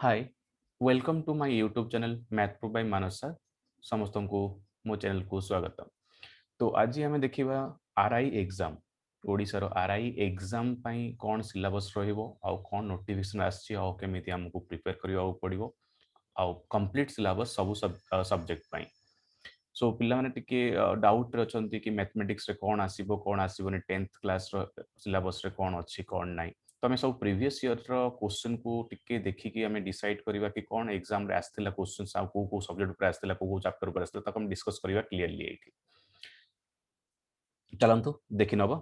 Hi welcome to my YouTube channel math pro by Manas sir समस्त को मो channel को स्वागत। तो आज आम देखा आरआई एग्जाम ओडिशार आरआई एग्जाम पाई कौन सिलेबस रहिबो आउ कौन नोटिफिकेशन आछि आउ केमिति हमको प्रिपेयर करियो पड़िबो आउ कंप्लीट सिलेबस सब सब्जेक्ट पाई। सो पिला माने टिके डाउट रे अछंती कि मैथमेटिक्स रे कोन आसीबोनी 10th क्लास रो सिलेबस रे कोन अछि कोन नाही। तो आम सब प्रीवियस ईयर रो क्वेश्चन को टिके देखिकी आम डिसाइड करबा कि कोन एग्जाम रे आस्थिला क्वेश्चंस आ को सब्जेक्ट पर आस्थिला को चैप्टर पर आस्थिला ताको हम डिस्कस करबा क्लियरली एठी। चलंतु देखि नबो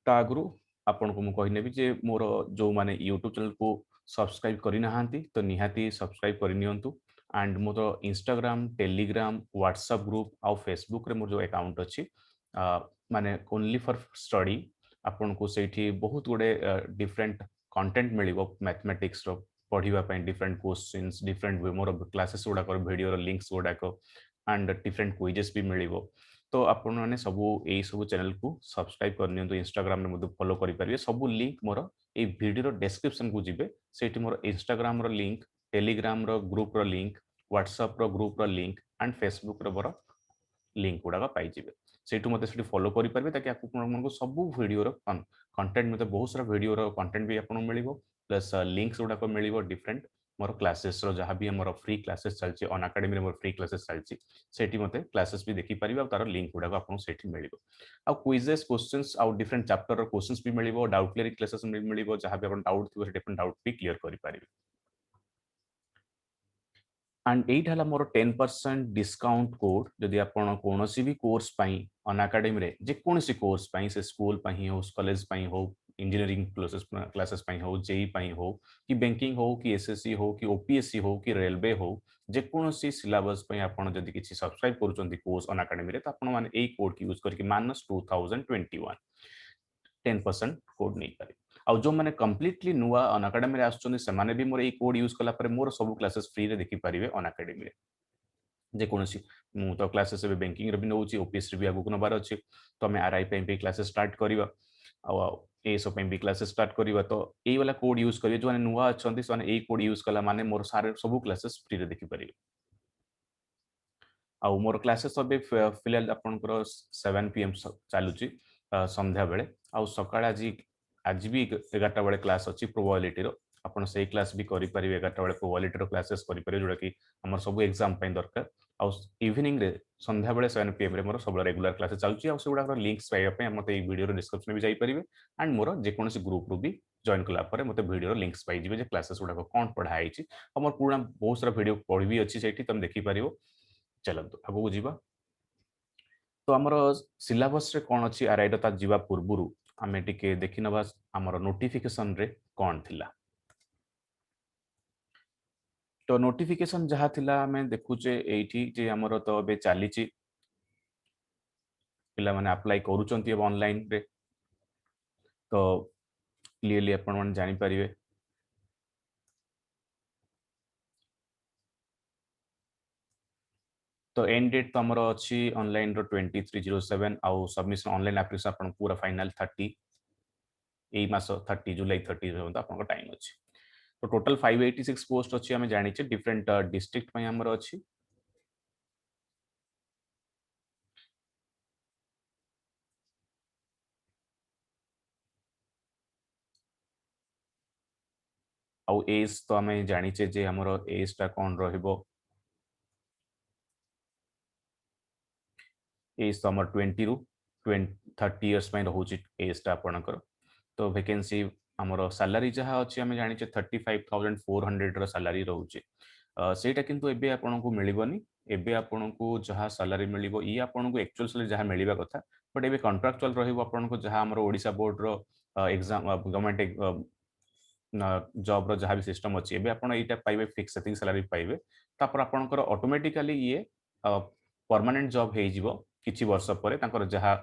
ता आगु आपन को मु कहिनेबी जे मोर जो माने यूट्यूब चैनल को सब्सक्राइब करि नाहांती तो निहाती सब्सक्राइब करि नियंतु। एंड मोर इंस्टाग्राम टेलीग्राम व्हाट्सएप ग्रुप आउ फेसबुक रे मोर जो अकाउंट अछि माने ओनली फॉर स्टडी आपन को सेठी बहुत गुडे डिफरेंट कंटेंट मिलिबो मैथमेटिक्स रो पढ़िबा पय डिफरेंट क्वेश्चंस डिफरेंट वे मोर क्लासेस गुडा कर वीडियो रो लिंक्स गुडा को एंड डिफरेंट क्विजेस भी मिलिबो। तो आपण माने सबु एई सबु चैनल को सब्सक्राइब कर नियंतु। इंस्टाग्राम रे मधु फॉलो करि परिबे सबु लिंक मोर ए वीडियो रो डिस्क्रिप्शन को जिबे सेठी मोर इंस्टाग्राम रो लिंक टेलीग्राम रो ग्रुप रो लिंक व्हाट्सएप रो ग्रुप रो लिंक एंड फेसबुक रो मोर लिंक गुडा पाई जिबे सेठु मते सेठी फॉलो करि परिबे ताकि आपन को सबु वीडियो रो कंटेंट मते बहुत सारा वीडियो रो कंटेंट भी आपन मिलिबो प्लस लिंक्स गुडा को मिलिबो डिफरेंट मोर क्लासेस रो जहां भी हमर फ्री क्लासेस चलची ऑन एकेडमी रे मोर फ्री क्लासेस चलची सेठी मते क्लासेस भी देखि परिबा तार लिंक गुडा आपन सेठी मिलिबो। आ क्विजेस क्वेश्चंस आउ डिफरेंट चैप्टर रो क्वेश्चंस भी मिलिबो डाउट क्लियर क्लासेस मिलिबो जहां भी आपन डाउट थिबो डिफरेंट डाउट भी क्लियर करि परिबे। एंड एट हला मोर 10% डिस्काउंट कोड जदि आपण कोनोसी भी कोर्स पाई अन एकेडमी रे जे कोनोसी कोर्स पाई से स्कूल पाई हो कॉलेज पाई हो इंजीनियरिंग क्लासेस क्लासेस पाई हो जेई पाई हो कि बैंकिंग हो कि एसएससी हो कि ओपीएससी हो कि रेलवे हो जे कोनोसी सिलेबस पाई आपण जदि किछि सब्सक्राइब करूचंती कोर्स अन एकेडमी रे त आपण माने एई कोड की यूज करके -2021 10% कोड नहीं पारे। आउ जो मैंने कंप्लीटली नुआ अन एकेडमी रे आसुचंदी से माने भी मोर एई कोड यूज कला परे मोर सब क्लासेस फ्री रे देखि परिबे अन एकेडमी रे जे कोनोसी मु तो क्लासेस बे बैंकिंग रे भी नउची ओपीएस रे भी आगु को नबार अछि तो हमें आरआई पे भी क्लासेस स्टार्ट करबा आ ए सब पे भी क्लासेस स्टार्ट करबा तो एई वाला कोड यूज करिवे जो माने नुआ अछंती से माने एई कोड यूज कला माने मोर सारे सब क्लासेस फ्री रे देखि परिबे। आ मोर क्लासेस अबे फिलहाल आपनकर 7 पीएम चालुची संध्या बेले आ सकाळ आज भी 11टा बेले क्लास अछि प्रोबेबिलिटी रो आपण सेही क्लास भी करि परिबे 11टा बेले प्रोबेबिलिटी रो क्लासेस करि परिबे जोडा कि हमर सब एग्जाम पय दरकार आ इवनिंग रे संध्या बेले 7 पीएम रे मोर सब रेगुलर क्लासेस चालुची आ सेगुडा लिंक्स पाइबा पय मते ए वीडियो रो डिस्क्रिप्शन भी जाई परिबे एंड मोर जे कोनोसी ग्रुप रो भी जॉइन कला परे मते वीडियो रो लिंक्स पाइ जिवे जे क्लासेस गुडा कोन पढा आइची हमर पूरा बहुत सारा वीडियो पढी भी अछि सेठी तुम देखि परिबो। चलतु आगू जीवा तो आमर सिलेबस रे कौन अच्छी आरआई ता जीवा पूर्वरु आमे टिके देखि नबा आमर नोटिफिकेशन रे कौन थिला। तो नोटिफिकेशन जहाँ थिला आमे देखुचे एठी जे आमर तो बे चलीची पिला माने अप्लाई करूचंती अब ऑनलाइन रे तो क्लियरली अपन मन जानि परिबे। तो एंड डेट तो आमर अच्छी ऑनलाइन रो 23/07 आउ सबमिशन ऑनलाइन एप्लीकेशन अपन पूरा फाइनल 30 एई मास 30 जुलाई 30 होता अपन टाइम अछि। तो टोटल 586 पोस्ट अच्छी आम जाने डिफरेंट डिस्ट्रिक्ट आमर अच्छी आउ एज तो आम जाने जे आमर एज टा कौन रहिबो एज तो आमर 20 रु 30 इयर्स रोचे एज टा आपणकर। तो वैकेंसी आमर सैलरी जहाँ अच्छी आम जाने 35,400 सैलरी रोचे सेटा किंतु एबे आपन को मिलिबनी एबे आपन को जहाँ सैलरी मिलिबो ई आपन को एक्चुअल सैलरी जहाँ मिलिबा कथा बट एबे कॉन्ट्रैक्चुअल रहिबो आपन को जहाँ हमर ओडिशा बोर्ड रो एग्जाम गवर्नमेंट जॉब रो जहाँ भी सिस्टम अच्छी एबे आपन एटा पाइबे फिक्स सेटिंग सैलरी पाइबे तापर आपनकर ऑटोमेटिकली ये परमानेंट जॉब हे जिवो किछि वर्ष परे तांकर जहाँ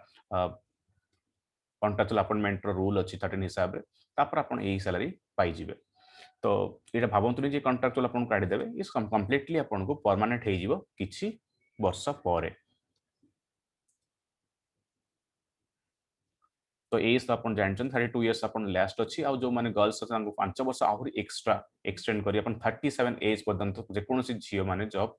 कॉन्ट्रैक्चुअल अपॉइंटमेंट रो रूल अच्छी 13 हिसाब रे तापर आपन एई सैलरी पाइ जिवे। तो ये भावतुनि जे कॉन्ट्रैक्चुअल आपन काढी देबे इस कंप्लीटली आपन को परमानेंट हे जिवो किछि वर्ष परे। तो एज तो अपन जानछन 32 इयर्स अपन लास्ट अछि आ जो माने गर्ल्स अछन 5 वर्ष आहुरी एक्स्ट्रा एक्सटेंड करी अपन 37 एज पर्यंत जे कोनोसी झियो माने जॉब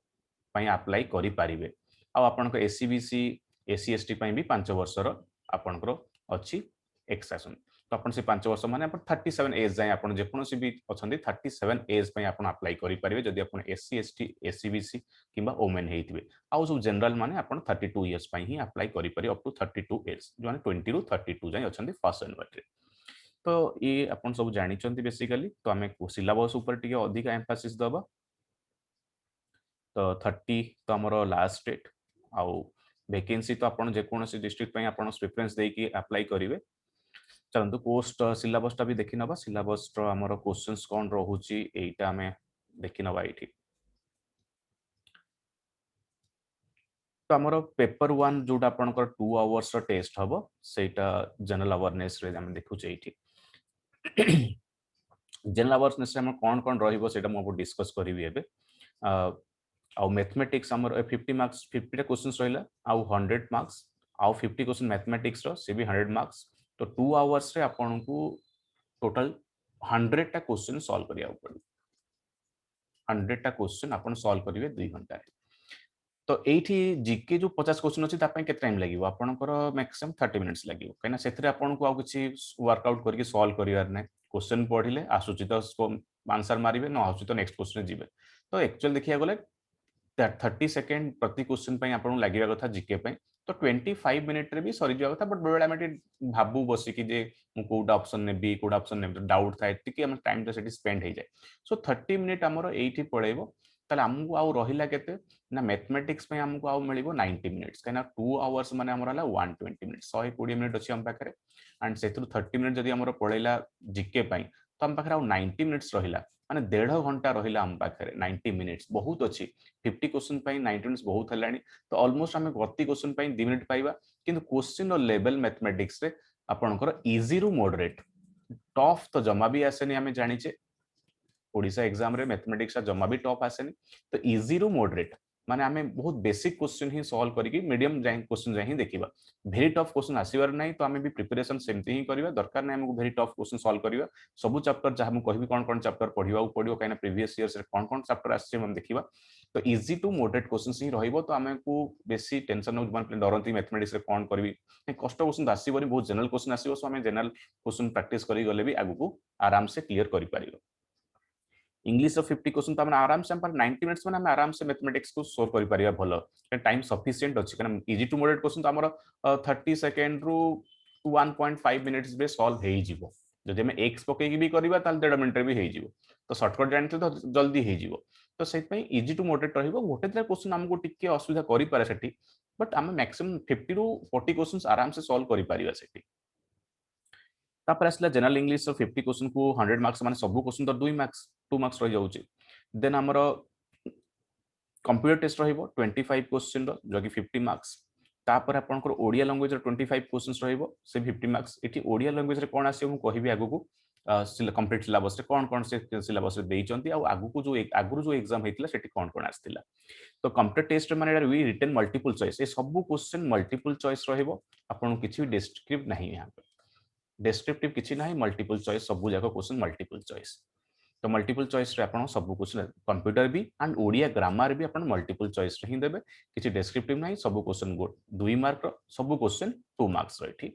पई अप्लाई करि पारिबे आ अपन को एससीबीसी एससी एसटी पई भी 5 वर्षर अपन को अछि एक्सेशन तो अपन से 5 वर्ष माने अपन 37 एज जाय अपन जे कोनोसी भी अछंती 37 एज पई अपन अप्लाई करि पारिबे जदि अपन एससी एसटी एससीबीसी किबा वुमेन हेइतिबे आ सब जनरल माने अपन 32 इयर्स पई ही अप्लाई करि पारि अप टू 32 एज जो माने 20 रु 32 जाय अछंती फर्स्ट जनवरी तो ये अपन सब जानि चंती बेसिकली तो हमें सिलेबस ऊपर टिके अधिक एम्फासिस दबा तो 30 तो हमरो लास्ट डेट आउ वैकेंसी तो अपन जे कोनोसी डिस्ट्रिक्ट पई अपन प्रेफरेंस देकी अप्लाई करिवे चलंतु पोस्ट सिलेबस टा भी देखि नबा सिलेबस रो हमरो क्वेश्चंस कोन रहूची एटा हमें देखि नबा एठी तो हमरो पेपर 1 जोटा अपन 2 आवर्स रो टेस्ट हबो सेटा जनरल अवेयरनेस रे हम देखु छै एठी जनरल अवेयरनेस रे हम कोन रहिबो सेटा मो डिस्कस करिवि एबे आउ मैथमेटिक्स हमर 50 मार्क्स 50 टा क्वेश्चंस रहिला आउ 100 मार्क्स आउ 50 क्वेश्चन मैथमेटिक्स रो से भी 100 मार्क्स तो 2 आवर्स रे आपन को टोटल 100 टा क्वेश्चन सॉल्व करिया पड़ी 100 टा क्वेश्चन अपन सॉल्व करिवे 2 घंटा रे तो एठी जीके जो 50 क्वेश्चन अछि ता पय केते टाइम लागिवो आपनकर मैक्सिमम 30 मिनिट्स लागिवो कहिना सेथरे आपन को आ किछि वर्कआउट करके सॉल्व करिवार नै क्वेश्चन पढिले आसुचि तो आंसर मारिबे न आसुचि तो नेक्स्ट क्वेश्चन जिबे तो एक्चुअल देखिया गले 30 सेकेंड प्रति क्वेश्चन पय आपन लागिवा कथा जीके पय तो 25 मिनिट रे भी सरी जावा कथा बट बेला में भाबू बसी कि जे मु कोडा ऑप्शन नेबी कोडा ऑप्शन नेबी डाउट थाए टिके हम टाइम तो सेठी स्पेंड हे जाय सो 30 मिनिट हमरो एठी पळेबो ताले हमकु आउ रहिला केते ना मैथमेटिक्स पे हमको आउ मिलिबो 90 मिनिट्स कहना 2 आवर्स माने हमर हला 120 मिनिट्स 120 मिनिट अछि हम पाखरे एंड सेथु 30 मिनिट जदी हमर पळेला जीके पई तो हम पाखरे आउ 90 मिनिट्स रहिला माने 1.5 घंटा रहिला हम पाखरे 90 मिनिट्स बहुत अछि 50 क्वेश्चन पई 90 मिनिट्स बहुत हलानी तो ऑलमोस्ट हमें गति क्वेश्चन पई 2 मिनिट पाइबा किंतु क्वेश्चन रो लेवल मैथमेटिक्स रे आपनकर इजी रु मॉडरेट टफ तो जमा भी आसेनी हमें जानिचे ओडिशा एग्जाम रे मैथमेटिक्स जमा भी टॉप आसेनी तो इजी रु मॉडरेट माने आमे बहुत बेसिक क्वेश्चन ही सॉल्व करिकि मीडियम जाय क्वेश्चन जाय ही देखिबा भेरी टफ क्वेश्चन आसीबार नाही तो आमे भी प्रिपरेशन सेमती ही करिवा दरकार नाही हमको भेरी टफ क्वेश्चन सॉल्व करिवा सब चैप्टर जहा हम कहबी कोन चैप्टर पढिबा पडियो काइना प्रीवियस इयर्स रे कोन चैप्टर आसी हम देखिबा तो इजी टू मॉडरेट क्वेश्चंस ही रहइबो तो आमे को बेसी टेंशन न माने डरंती मैथमेटिक्स रे कोन करबी कष्ट क्वेश्चन आसीबोनी बहुत जनरल क्वेश्चन आसीबो सो आमे जनरल क्वेश्चन प्रैक्टिस करि गले भी आगु को आराम से क्लियर करि पारिबो इंग्लिश 50 क्वेश्चन तो आराम से 90 मिनट्स में आराम से मैथमेटिक्स को सोल्व कर पारिया भलो टाइम सफिशिएंट अछि कारण इजी टू मॉडरेट क्वेश्चन तो हमर 30 सेकंड रु 1.5 मिनिट्स बे सॉल्व हेइ जिवो जदि हम एक्स पके भी करबा ताल 1.5 मिनिट रे भी हेइ जिवो तो शॉर्टकट जानते तो जल्दी हेइ जिवो तो सेत पई इजी टू मॉडरेट रहिबो गोटे तरे क्वेश्चन हमको टिके असुविधा करि पारे सेठी बट हम मैक्सिमम 50 रु 40 क्वेश्चंस आराम से सॉल्व करि पारिया सेठी तापर आसला जनरल इंग्लिश 50 क्वेश्चन को 100 मार्क्स माने सब क्वेश्चन तो 2 मार्क्स 2 मार्क्स रहि जाउची देन हमर कंप्यूटर टेस्ट रहिबो 25 क्वेश्चन रो जो कि 50 मार्क्स तापर आपनकर ओडिया लैंग्वेज रो 25 क्वेश्चंस रहिबो से 50 मार्क्स एठी ओडिया लैंग्वेज रे कोन आसी हम कहिबी आगु को कंप्लीट सिलेबस रे कोन से सिलेबस रे देइचंती आ आगु को जो आगु जो एग्जाम हेतिला सेठी कोन आस्तिला तो कंप्यूटर टेस्ट माने वी रिटन मल्टीपल चॉइस ए सब क्वेश्चन मल्टीपल चॉइस रहिबो आपन किछि भी डिस्क्रिप्टिव नहीं यहां पे डेस्क्रिप्टिव किछि नाही मल्टीपल चॉइस सब जाक क्वेश्चन मल्टीपल चॉइस तो मल्टीपल चॉइस रे आपण सब क्वेश्चन कंप्यूटर भी एंड ओडिया ग्रामर भी आपण मल्टीपल चॉइस रे ही देबे किछि डेस्क्रिप्टिव नाही सब क्वेश्चन 2 मार्क रो सब क्वेश्चन 2 मार्क्स रो एठी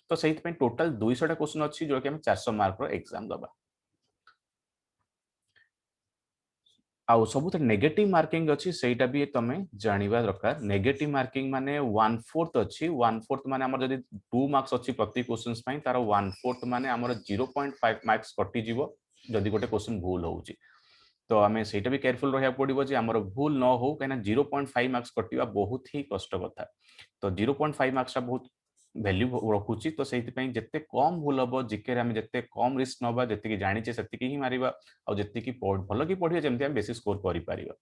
तो सहित पे टोटल 200 टा क्वेश्चन अछि जो कि हम 400 मार्क रो एग्जाम दबा आउ सबुत नेगेटिव मार्किंग अछि सेटा भी तमे जानिबा दरकार नेगेटिव मार्किंग माने 1/4 अछि 1/4 माने हमर जदी 2 मार्क्स अछि प्रति क्वेश्चंस पई तार 1/4 माने हमर 0.5 मार्क्स कटि जीवो जदी गोटे क्वेश्चन भूल होउची तो हमें सेटा भी केयरफुल रहया पड़िबो जे हमर भूल न हो कहिना 0.5 मार्क्स कटिबा बहुत ही कष्ट कथा तो 0.5 मार्क्स बहुत वैल्यू रखुची तो सेति पई जत्ते कम भूल हबो जिके रे हम जत्ते कम रिस्क नबा जत्ते कि जानिचे सेति कि ही मारिबा आ जत्ते कि भलो कि पढिया जेमति हम बेसी स्कोर करि पारिबा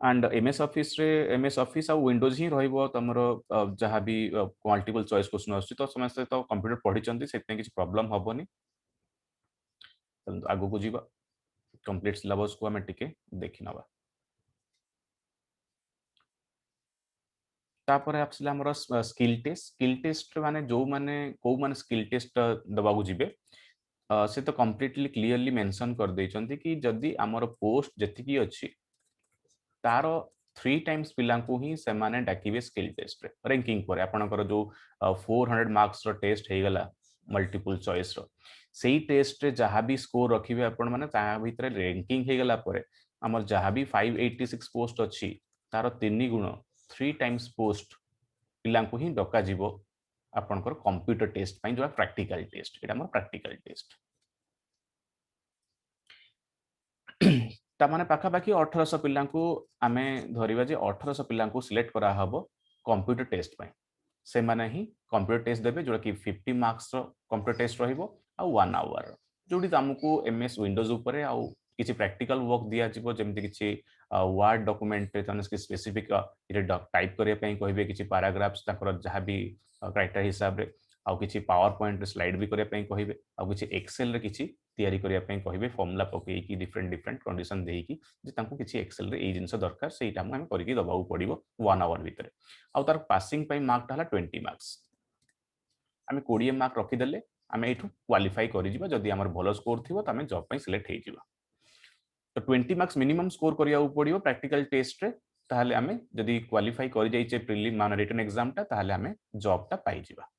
एंड एमएस ऑफिस आ विंडोज ही रहइबो तमरो जहां भी मल्टीपल चॉइस क्वेश्चन आछी तो समस्त तो कंप्यूटर पढी चंती सेति किछि प्रॉब्लम हबोनी आगु को जीवा कंप्लीट सिलेबस को हमें टिके देखि नबा तापर आसला हमर स्किल टेस्ट माने जो माने को माने स्किल टेस्ट दबागु जिबे से तो कम्प्लीटली क्लियरली मेंशन कर दैछंती कि जदि हमर पोस्ट जतिकी अछि तार 3 टाइम्स पिलांकु ही से माने डाकिबे स्किल टेस्ट रे रैंकिंग पर आपनकर जो 400 मार्क्स रो टेस्ट हे गला मल्टीपल चॉइस रो सेही टेस्ट रे जहां भी स्कोर रखिबे आपण माने ता भितरे रैंकिंग हे गला परे हमर जहां भी 586 पोस्ट अछि तार 3 गुण 3 टाइम्स पोस्ट पिलांकु ही डका जीवो आपनकर कंप्यूटर टेस्ट पई जो प्रैक्टिकल टेस्ट एटा हमर प्रैक्टिकल टेस्ट ता माने पाखा पाखी 1800 पिलांकु आमे धरिबा जे 1800 पिलांकु सिलेक्ट करा हबो कंप्यूटर टेस्ट पई से माने ही कंप्यूटर टेस्ट देबे जोटा कि 50 मार्क्स रो कंप्यूटर टेस्ट रहिबो आ 1 आवर जोडी हमकु एमएस विंडोज ऊपर आ किछि प्रैक्टिकल वर्क दिया जिवो जेमति किछि वर्ड डॉक्यूमेंट रे तनस कि स्पेसिफिक इरे टाइप करिया पई कहबे किछि पैराग्राफ्स ताकर जहां भी क्राइटेरिया हिसाब रे आ किछि पावर पॉइंट रे स्लाइड भी करिया पई कहबे आ किछि एक्सेल रे किछि तैयारी करिया पई कहबे फॉर्मूला पकई कि डिफरेंट डिफरेंट कंडीशन देई कि जे तांको किछि एक्सेल रे ए जिंस दरकार सेटा हम करिकि दबाउ पड़िबो 1 आवर भितरे आ तार पासिंग पई मार्क हला 20 मार्क्स आमे 20 मार्क रखि देले आमे एठु क्वालिफाई करि जिबा जदि हमर भलो स्कोर थिबो त आमे जॉब पई सिलेक्ट हेइ जिबा तो 20 मार्क्स मिनिमम स्कोर करिया पड़िबो प्रैक्टिकल टेस्ट रे ताहले आमे जदि क्वालिफाई करि जाइछे प्रीलिम मान रिटन एग्जाम ता ताहले आमे जॉब ता पाइ जिबा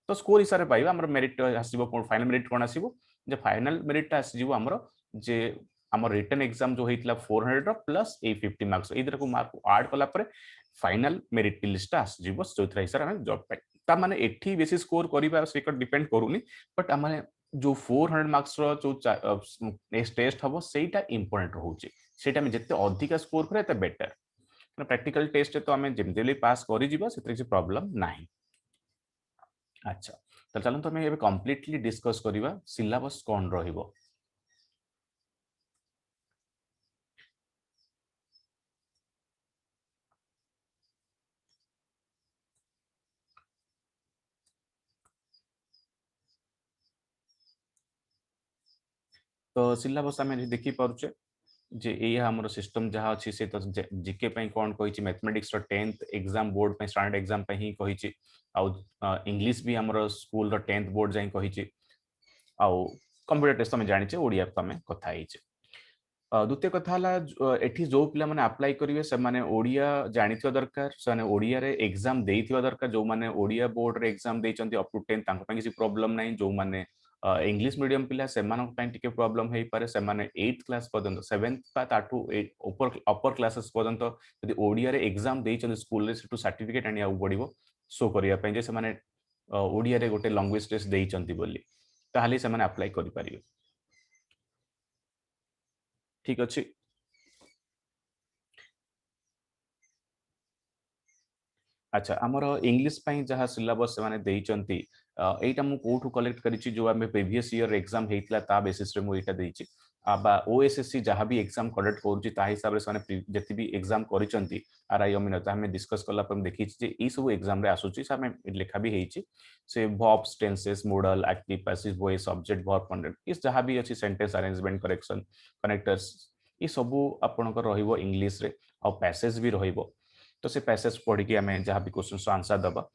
तो स्कोर हिसाब से पाइबा हमर मेरिट आसीबो फाइनल मेरिट कोन आसीबो जे फाइनल मेरिट आसीबो हमर जे हमर रिटन एग्जाम जो हेतला 400 रो प्लस ए 50 मार्क्स इधर को मार्क ऐड कला परे फाइनल मेरिट लिस्ट आसीबो जोथरा हिसाब हम जॉब पाइ ता माने एठी बेसी स्कोर करिबा से डिपेंड करूनी बट हमने जो 400 मार्क्स रो जो नेक्स्ट टेस्ट हबो सेटा इंपोर्टेंट रहउची सेटा में जत्ते अधिक स्कोर करे त बेटर प्रैक्टिकल टेस्ट तो हमें जेमतेली पास करि जिबा सेते किछि प्रॉब्लम नाही अच्छा तो चलते आम कम्प्लीटली डिस्कस करवा सिलेबस कौन रहिबो तो सिलेबस आम देखी पारे जे ये हमर सिस्टम जहाँ अच्छी से तो जीके पई कौन कही मैथमेटिक्स रो 10th एग्जाम बोर्ड पे स्टैंडर्ड एग्जाम पे ही कही आउ इंग्लिश भी हमर स्कूल रो 10th बोर्ड जाई कही आउ कंप्यूटर टेस्ट हम जानिचे ओडिया तो हम कथा हिचे द्वितीय कथा एठी जो पिला माने अप्लाई करिवे से माने ओडिया जानिथिबा दरकार से माने ओडिया रे एग्जाम देइथिबा दरकार जो माने ओडिया बोर्ड रे एग्जाम देइचंती अप टू 10 तांको पई किसी प्रॉब्लम नाही जो माने इंग्लिश मीडियम पिला से मानक पई टिके प्रॉब्लम हेई पारे से माने 8th क्लास पर्यंत 7th का ताठू अपर क्लासेस पर्यंत यदि ओडिया रे एग्जाम देइचंती स्कूल रे सेटू सर्टिफिकेट आनिया पड़िबो शो करिया पई जे से माने ओडिया रे गोटे लैंग्वेज टेस्ट देइचंती बोली ताहाली से माने अप्लाई करि परिबे ठीक अछि अच्छा आमर इंग्लिश पई जहाँ सिलेबस से माने देइचंती एटा मु कोठू कलेक्ट करिछि जो आमे प्रीवियस ईयर एग्जाम हेइतला ता बेसिस रे मु एटा देइछि बा ओएसएससी जहाँ भी एग्जाम कंडक्ट करूछि ता हिसाब रे माने जति भी एग्जाम करिसंती आरआई अमिन ता हमें डिस्कस करला पर देखिछि जे ई सब एग्जाम रे आसुछि से हमें लेखा भी हेइछि से verbs tenses model active passive voice subject verb content इस जहाँ भी अछि सेंटेंस अरेंजमेंट करेक्शन कनेक्टर्स ई सबु आपनकर रहिबो इंग्लिश रे आ पैसेज भी रहिबो तो से पैसेज पढ़ी कि आम जहाँ भी क्वेश्चन आंसर दबा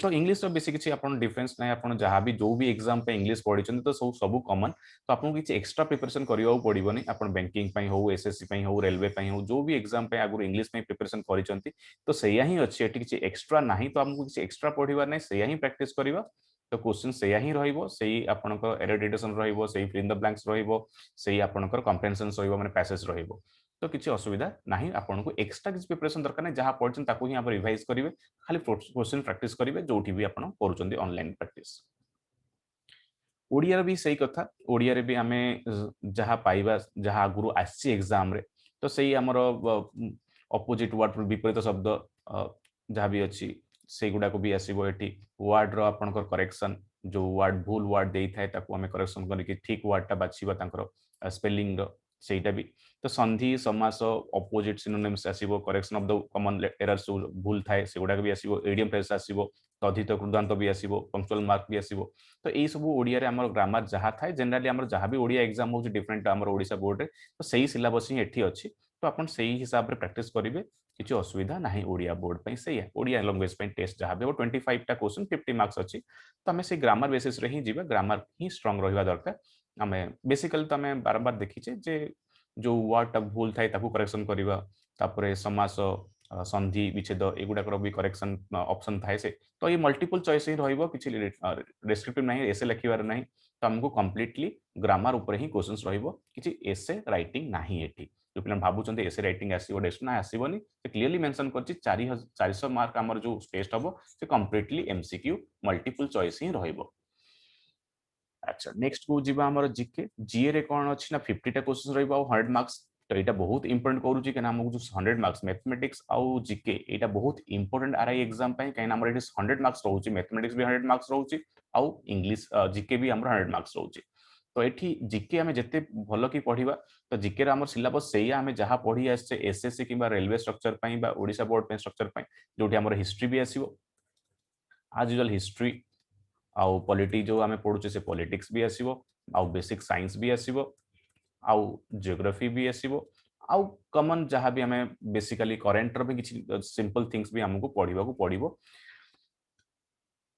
तो इंग्लिश बेसी किसी डिफरेंस ना आप जहाँ भी जो भी एग्जाम पे इंग्लिश पढ़ी तो सब कमन तो आपको किसी एक्स्ट्रा प्रिपरेशन करने पड़ोनी आप बैंकिंग हो एसएससी हो रेलवे हो जो भी एग्जाम पे आगु इंग्लिश प्रिपरेशन कर तो सैया ही अच्छे किसी एक्स्ट्रा ना तो आमको किसी एक्स्ट्रा पढ़ार ना सैया ही प्रैक्टिस करवा तो क्वेश्चन सैया ही रही आपंकर एरर डिटेक्शन रही फिल इन द ब्लैंक्स रही आपंकर कम्प्रेhension रही पैसेज रही तो किसी असुविधा नहीं आपको एक्स्ट्रा किसी प्रिपरेशन दरकार नहीं जहाँ पढ़ते ही आप रिवाइज करेंगे खाली क्वेश्चन प्रैक्टिस करेंगे जो भी आप करुँच ऑनलाइन प्रैक्टिस ओडिया भी सही कथा ओडिया रे भी आमे जहाँ पाइबा जहाँ आगुरु आसी एग्जाम रे तो सही हमर अपोजिट वर्ड विपरीत शब्द जहाँ भी अच्छी से गुडा को भी आसीबो एठी वर्ड रो आपनकर करेक्शन जो वर्ड भूल वर्ड देई थाए ताको हमें करेक्शन करके ठीक वर्ड टा बाछिबा तांकर स्पेलिंग रो सेटा भी तो संधि समास अपोजिट सिनोनिम्स आसीबो correction of the common errors भूल थाए से गुडा भी आसीबो इडियम फ्रेज आसीबो तथित कृदांत भी आसीबो पंक्चुअल मार्क भी आसीबो तो यही सब ओडिया रे हमर ग्रामर जहाँ थाए जनरली हमर जहाँ भी ओडिया एग्जाम हो डिफरेंट हमर ओडिशा बोर्ड रे तो सही सिलेबस ही एठी अछि तो आपण सेही हिसाब रे प्रैक्टिस करिवे किछि असुविधा नाही ओडिया बोर्ड पई सेया ओडिया लैंग्वेज पई टेस्ट जहाँ भी 25 टा क्वेश्चन 50 मार्क्स अछि तो हमें से ग्रामर बेसिस रे ही जीवा ग्रामर ही स्ट्रांग रहिबा दरकार हमें बेसिकली तो हमें बार-बार देखिचे जे जो वर्ड टा भूल थाए ताकू करेक्शन करिवा तापरे समास संधि विच्छेद एगुडाकर भी करेक्शन ऑप्शन थाए से तो ये मल्टीपल चॉइस ही रहइबो किछि डिस्क्रिप्टिव नहीं एसे लिखिबार नहीं तो हमको कंप्लीटली ग्रामर ऊपर ही क्वेश्चंस रहइबो किछि एसे राइटिंग नाही एठी जो पिला भाबुचंते एसे राइटिंग आसीबो डेस्ट ना आसीबोनी से क्लियरली मेंशन करछि 400 मार्क हमर जो टेस्ट हबो से कंप्लीटली एमसीक्यू मल्टीपल चॉइस ही रहइबो अच्छा नेक्स्ट को जीवा हमर जीके जीए रे कोन अछि ना 50 टा क्वेश्चन रहइबो आ 100 मार्क्स तो एटा बहुत इंपोर्टेंट करूची कि हमको जो 100 मार्क्स मैथमेटिक्स आउ जीके एटा बहुत इंपोर्टेंट आरआई एग्जाम पई काई हमर एटी 100 मार्क्स रहउची मैथमेटिक्स भी 100 मार्क्स रहउची आउ इंग्लिश जीके भी हमर 100 मार्क्स रहउची तो एठी जीके हमें जते भलो की पढिबा तो जीके रे हमर सिलेबस सेया हमें जहां पढी आछे एसएससी किबा रेलवे स्ट्रक्चर पई बा ओडिसा बोर्ड पे स्ट्रक्चर पई जोठी हमर हिस्ट्री भी आसीबो आज यूजुअल हिस्ट्री आउ पॉलिटी जो आमे पढुचे से पॉलिटिक्स भी आसीबो आउ बेसिक साइंस भी आसीबो आउ ज्योग्राफी भी आसीबो आउ कॉमन जहां भी हमें बेसिकली करंट रो भी किछि सिंपल थिंग्स भी हमको पढिबा को पडिबो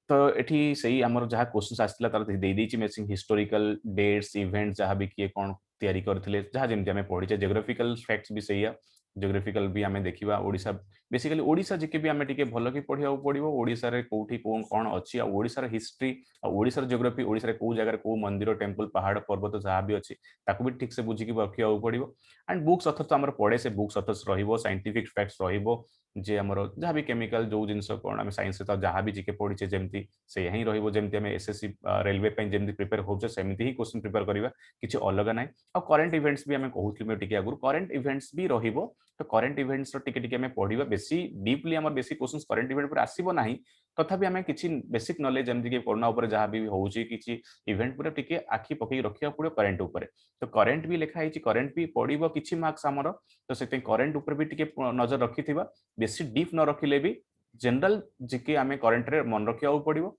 तो एठी सही हमर जहां क्वेश्चंस आस्तिला तार दे देछि मैचिंग हिस्टोरिकल डेट्स इवेंट्स जहां भी किए कोन तयारी करथिले जहां जेमति हमें पढिचे ज्योग्राफिकल फैक्ट्स भी सही है ज्योग्राफिकल भी हमें देखिबा ओडिसा बेसिकली ओडिसा जेके भी हमें टिके भलो की पढिया पडिबो ओडिसा रे कोठी कोन कोन अछि आ ओडिसा रे हिस्ट्री आ ओडिसा रे ज्योग्राफी ओडिसा रे को जगह रे को मंदिर टेंपल पहाड़ पर्वत जहां भी अछि ताकू भी ठीक से बुझी की रखिया पडिबो एंड बुक्स अथर तो हमर पढे से बुक्स अथर्स रहिबो साइंटिफिक फैक्ट्स रहिबो जे हमर जहां भी केमिकल जो जिंस कोन हमें साइंस से तो जहां भी जीके पढिचे जेमति से यही रहिबो जेमति हमें एसएससी रेलवे पे जेमति प्रिपेयर होचे सेमति ही क्वेश्चन प्रिपेयर करिवा किछि अलग नाही आ करंट इवेंट्स भी हमें कहउथि में टिके आगुर करंट इवेंट्स भी रहिबो तो करंट इवेंट्स रो टिके टिके हमें पढिबा बेसी डीपली हमर बेसी क्वेश्चंस करंट इवेंट पर आसीबो नाही तथापि हमें किछि बेसिक नॉलेज जेमति कि कोरोना ऊपर जहां भी होउची किछि इवेंट पर टिके आखि पकई रखिया पड़ो करंट ऊपर तो करंट भी लिखा हिची करंट भी पढिबो किछि मार्क्स हमर तो सेते करंट ऊपर भी टिके नजर रखिथिबा बेसी डीप न रखिले भी जनरल जीके हमें करंट रे मन रखिया पड़िबो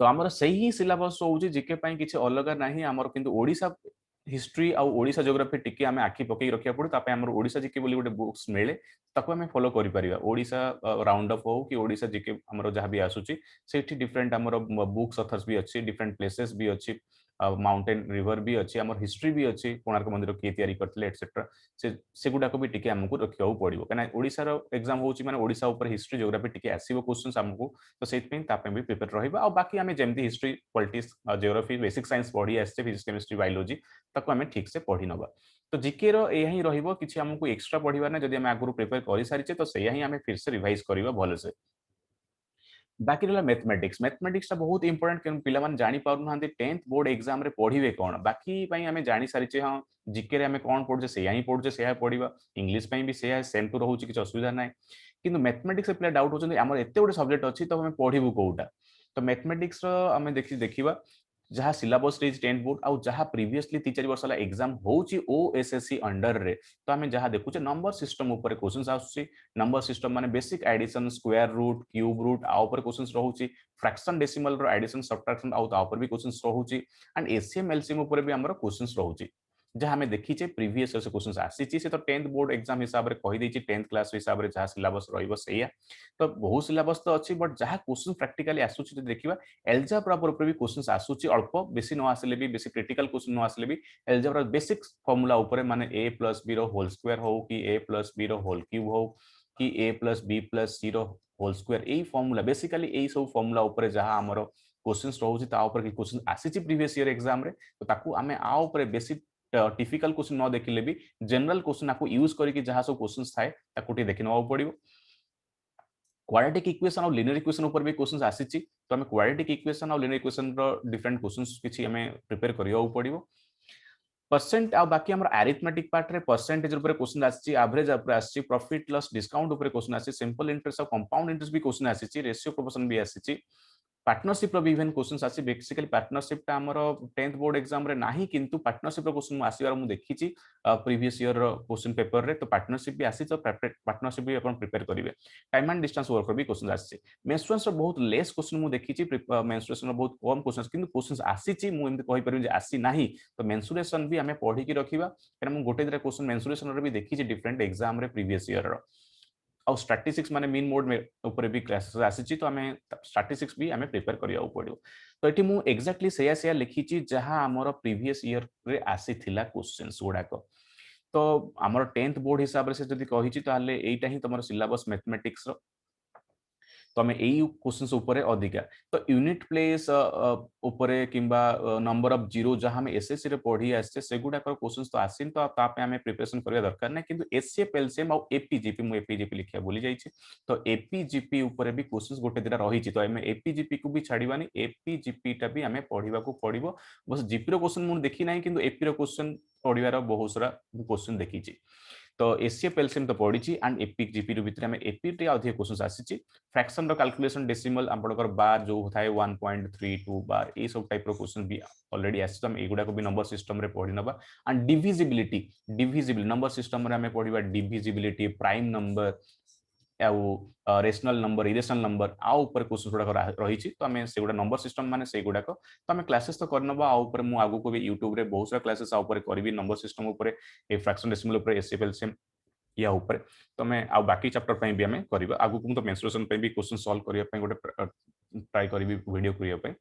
तो आमर सही ही सिलेबस होउची जीके पई किछि अलग नाही हमर किंतु ओडिसा हिस्ट्री आ ओडिसा ज्योग्राफी टिके हमें आखि पकई रखिया पड़ो तापे हमर ओडिसा जीके बोली गोटे बुक्स मिले ताको हमें फॉलो करि परिबा ओडिसा राउंड अप हो कि ओडिसा जीके हमर जहां भी आसुची सेठी डिफरेंट हमर बुक्स अथर्स भी अछि डिफरेंट प्लेसेस भी अछि माउंटेन रिवर भी अछि हमर हिस्ट्री भी अछि कोणार्क मंदिर के तयारी करथिले एटसेट्रा से गुडा को भी टिके हमको रखियो पड़िबो कना ओडिसा रो एग्जाम होउची माने ओडिसा ऊपर हिस्ट्री ज्योग्राफी टिके आसीबो क्वेश्चंस हमको तो सेट पे तापे भी प्रिपेयर रहिबा और बाकी हमें जेमती history politics geography basic science पढी आछे फिजिक्स केमिस्ट्री बायोलॉजी ताको हमें ठीक से पढी नबा तो जीके रो एही ही रहिबो किछि हमको एक्स्ट्रा पढिबा ना जदि हम आगुरु प्रिपेयर करि सारिचे तो सेया ही हमें फिर से रिवाइज करिबा भलो से बाकी रहा मैथमेटिक्स मैथमेटिक्स बहुत इंपोर्टेंट क्यों पिला माने जानि पारु नांती 10th बोर्ड एग्जाम रे पढिबे कोन बाकी पई हमें जानि सारिचे हां जीके रे हमें कोन पढजे सेया ही पढजे सेया पढिबा इंग्लिश पई भी सेया सेम टू रहउची कि असुविधा नाही किंतु मैथमेटिक्स पिला डाउट होचंदी हमर एते गोटे सब्जेक्ट अछि तो हमें पढिबु कोउटा तो मैथमेटिक्स रो हमें देखिबा जहाँ सिलेबस रे 10th बोर्ड आउ जहाँ प्रीवियसली 3-4 वर्ष वाला एग्जाम होउची ओएसएससी अंडर रे तो हमें जहाँ देखुचे नंबर सिस्टम ऊपर क्वेश्चंस आसुची नंबर सिस्टम माने basic addition square root cube root आ ऊपर क्वेश्चंस रहउची फ्रैक्शन डेसिमल रो एडिशन सब्ट्रैक्शन आउ ता ऊपर भी क्वेश्चंस रहउची एंड एचसीएम एलसीएम ऊपर भी हमर क्वेश्चंस रहउची जहाँ हमें देखीचे प्रीवियस से क्वेश्चंस आसीची से तो 10th बोर्ड एग्जाम हिसाब रे कहि देची 10th क्लास हिसाब रे जहाँ सिलेबस रहइबो सेया तो बहुत सिलेबस तो अछि बट जहाँ क्वेश्चन प्रैक्टिकली आसुची देखिबा एल्जेब्रा पर भी क्वेश्चंस आसुची अल्प बेसी न आसले भी बेसी क्रिटिकल क्वेश्चन न आसले भी एल्जेब्रा बेसिक फार्मूला ऊपर माने a + b रो होल स्क्वायर हो कि a + b रो होल क्यूब हो कि a + b + c रो होल स्क्वायर एई फार्मूला बेसिकली एई सब फार्मूला ऊपर जहां हमरो क्वेश्चंस रहउची ता ऊपर कि क्वेश्चन आसीची प्रीवियस ईयर एग्जाम रे तो ताकू हमें आ ऊपर बेसिक टिपिकल क्वेश्चन न देखिले भी जनरल क्वेश्चन आपको यूज करके जहां सब क्वेश्चंस थाए ताकू टी देखि नवा पड़िबो क्वाड्रेटिक इक्वेशन और लिनियर इक्वेशन ऊपर भी क्वेश्चंस आसीची तो हमें क्वाड्रेटिक इक्वेशन और लिनियर इक्वेशन रो डिफरेंट क्वेश्चंस किछि हमें प्रिपेयर करियो पड़िबो परसेंट आ बाकी हमर अरिथमेटिक पार्ट रे परसेंटेज ऊपर क्वेश्चन आसीची एवरेज ऊपर आसीची प्रॉफिट लॉस डिस्काउंट ऊपर क्वेश्चन आसी सिंपल इंटरेस्ट और कंपाउंड इंटरेस्ट भी क्वेश्चन आसीची रेशियो प्रोपोर्शन भी आसीची पार्टनरशिप रो भी इवन क्वेश्चंस आसी बेसिकली पार्टनरशिप टा हमर 10th बोर्ड एग्जाम रे नाही किंतु पार्टनरशिप रो क्वेश्चन आसीबार मु देखिची प्रीवियस ईयर रो क्वेश्चन पेपर रे तो पार्टनरशिप भी आसी तो पार्टनरशिप भी अपन प्रिपेयर करिवे टाइम एंड डिस्टेंस वर्क भी क्वेश्चन आसी मेंस्ट्रुएशन रो बहुत लेस क्वेश्चन मु देखिची मेंस्ट्रुएशन रो बहुत कम क्वेश्चन किंतु क्वेश्चन आसीची मु एमति कहि परिबे जे आसी नाही तो मेंस्ट्रुएशन भी हमें पढी की रखिबा कारण मु गोटे दिरा क्वेश्चन मेंस्ट्रुएशन रो भी देखिची डिफरेंट एग्जाम रे प्रीवियस ईयर रो और स्टैटिस्टिक्स माने मीन मोड में ऊपर भी क्लासेस आसी तो हमें स्टैटिस्टिक्स भी हमें प्रिपेयर करिया पड़ियो तो एटी मु एक्जेक्टली सेया लिखिची जहां हमर प्रीवियस ईयर रे आसी थिला क्वेश्चंस गुडाक तो हमर 10th बोर्ड हिसाब से जदी कहिची ताले एटा ही तमर सिलेबस मैथमेटिक्स रो तो आम यही क्वेश्चन उपरे अधिका तो यूनिट प्लेस उपरे किंबा नंबर ऑफ जीरो जहां हम एसएससी रे पढ़ी आसे सेगुडाकर क्वेश्चंस तो आसिन तो तापे हमें प्रिपरेशन करिया दरकार ना किंतु एचसीएफ एलसीएम और एपीजीपी मु एपीजीपी लिखिया भूली जाईची तो एपीजीपी उपरे भी क्वेश्चंस गोटे दिरा रहिची तो हमें एपीजीपी को भी छाड़ीबानी एपीजीपी टा भी हमें पढ़ीबा को पड़िबो बस जीपी रो क्वेश्चन मु देखि नाही किंतु एपी रो क्वेश्चन पढ़ीबार बहुत सारा क्वेश्चन देखिची तो एसीएफ एलसीएम तो पढ़ी एंड एपी जीपी भितर आम एपी टे अधिक क्वेश्चन आसी फ्रैक्शन कैलकुलेशन डेसिमल आपंकर बार जो थाए 1.32 बार ये सब टाइप क्वेश्चन भी ऑलरेडी आसी तो युडा भी नंबर सिस्टम रे पढ़ी नबा एंड डिविजिबिलिटी नंबर सिस्टम रे आम पढ़ा divisibility prime number rational number irrational number आउ ऊपर क्वेश्चन गुड़ाक रही तो आम से नंबर सिस्टम माने से गुड़ाक तो आम क्लासेस तो करनबा आगु को भी यूट्यूब रे बहुत सारा क्लासेस करी नंबर सिस्टम ऊपर फ्रैक्शन डेसिमल ऊपर एसीएफ एलसीएम या ऊपर तो मैं आ बाकी चैप्टर पे भी हमें करबा आगु को तो मेंस्ट्रुएशन पे भी क्वेश्चन सॉल्व करिया पे गोटे ट्राई करबी वीडियो करिया पे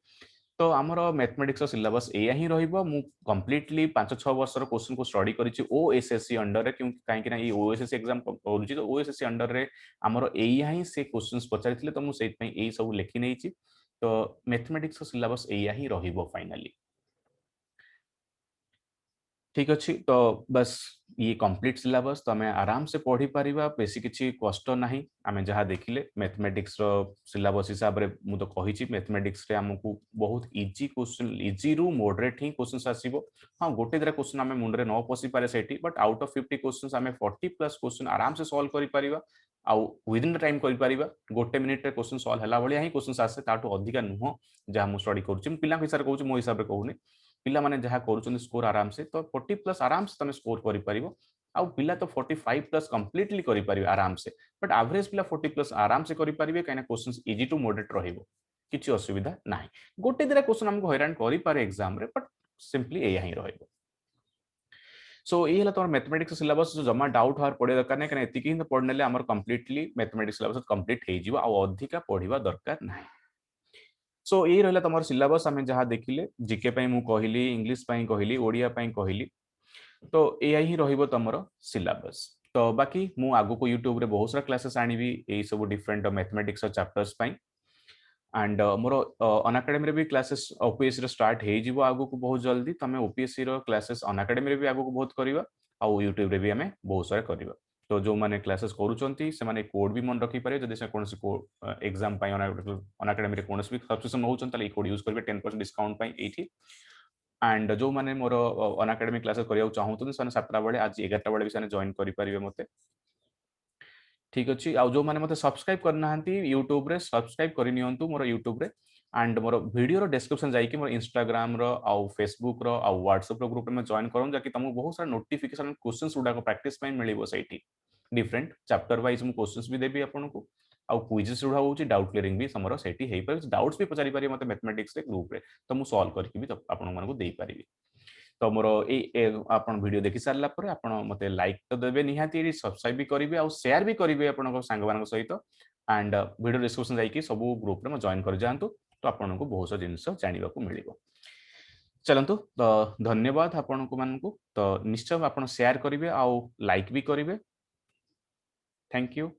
तो आमर मैथमेटिक्स सिलेबस एया ही रहिबो मु कंप्लीटली 5-6 वर्षर क्वेश्चन को स्टडी करिछि ओएसएससी अंडर रे क्योंकि काहे कि ना ये ओएसएससी एग्जाम करूछि तो ओएसएससी अंडर रे आमर एया ही से क्वेश्चंस पचारिथिले तो मु सेट पे एई सब लेखि नेछि तो मैथमेटिक्स सिलेबस एया ही रहिबो फाइनली ठीक अच्छी तो बस ये कंप्लीट सिलेबस तो हमें आराम से पढ़ी पारिबा बेसी किछि कष्ट नाही आमे जहाँ देखिले मैथमेटिक्स रो सिलेबस हिसाब रे मु तो कहिछि मैथमेटिक्स रे हमकु बहुत इजी क्वेश्चन इजी रु मॉडरेट ही क्वेश्चंस आसीबो हां गोटे दरा क्वेश्चन हमें मुंडरे न पसी पारे सेठी बट आउट ऑफ 50 क्वेश्चंस हमें 40 प्लस क्वेश्चन आराम से सॉल्व करि पारिबा आउ विद इन द टाइम करि पारिबा गोटे मिनिट रे क्वेश्चन सॉल्व हला भलिया ही क्वेश्चंस आसे ताटो अधिका नुह जहाँ मु स्टडी करूछि पिला हिसाब रे कहूछि मो हिसाब रे कहूनी पिला माने जहाँ करूछन स्कोर आराम से तो 40 प्लस आराम से तमे स्कोर करि परिबो आउ पिला तो 45 प्लस कंप्लीटली करि परिबे आराम से बट एवरेज पिला 40 प्लस आराम से करि परिबे काइना क्वेश्चंस इजी टू मॉडरेट रहिबो किछि असुविधा नाही गोटे दिरा क्वेश्चन हमको हैरान करि पारे एग्जाम रे बट सिंपली एया ही रहिबो सो ये हला तोर मैथमेटिक्स सिलेबस जो जमा डाउट हार पड़े दरकार नै काइना एतिकी ही पढनेले हमर कंप्लीटली मैथमेटिक्स सिलेबस कंप्लीट हे जिवो आ अधिका पढिबा दरकार नाही सो ये रहा तुम सिलेबस आम जहाँ देखिले जीके मु कहली इंग्लिश कहली ओडिया कहली तो या ही तुम सिलेबस तो बाकी मु आगु को यूट्यूब रे बहुत सारा क्लासेस आनी यही सब डिफरेंट मैथमेटिक्स चैप्टर्स एंड मोर अनअकाडेमी भी क्लासेस ओपीएससी रे स्टार्ट हो जिवो आगु को बहुत जल्दी तो हमें ओपीएससी रो क्लासेस अनअकाडेमी रे भी आगु को बहुत करवा आ यूट्यूब रे भी हमें बहुत सारा करवा तो जो माने क्लासेस करूचंती से माने कोड भी मन रखी पारे जदि से कोनसी को एग्जाम पाई अनअकाडेमी रे कोनसी भी सब्सक्रिप्शन होउचन ताले कोड यूज करबे 10% डिस्काउंट पाई एठी एंड जो माने मोर अनअकाडेमी क्लासेस करिया चाहूतन से 7टा बेले आज 11टा बेले भी से जॉइन करि परिबे मते ठीक अच्छी आउ जो मैंने मत सब्सक्राइब करना यूट्यूब रे सब्सक्राइब कर नियंतु मोर यूट्यूब रे एंड मोर वीडियो रो डिस्क्रिप्शन जाइए मोर इंस्टाग्राम रो आउ फेसबुक रो आउ व्हाट्सएप रो ग्रुप में जॉइन करूँ जाकि तुमको बहुत सारा नोटिफिकेशन क्वेश्चंस गुडा प्रैक्टिस मिलिबो सैठी डिफरेंट चैप्टर वाइज मु क्वेश्चंस भी देबी आपनको आउ क्विजेस गुडा होची डाउट क्लियरिंग भी समरो सैठी हेई पर डाउट्स भी पचारि पारि मते मैथमेटिक्स रे ग्रुप रे तो मु सॉल्व करके भी आपन मानको देई पारिबी तो मोर आपन वीडियो देखि सारला पर आपन मते लाइक तो देबे निहाती सब्सक्राइब भी करिवे आ शेयर भी करिवे आपन संग मान सहित एंड वीडियो डिस्क्रिप्शन जाइए सब ग्रुप रे जॉइन कर जातु तो आपन को बहुत सा जिनस जानिबा को मिलिबो चलंतु तो धन्यवाद आपन को मानकु तो निश्चय आपन शेयर करिवे आ लाइक भी करिवे थैंक यू।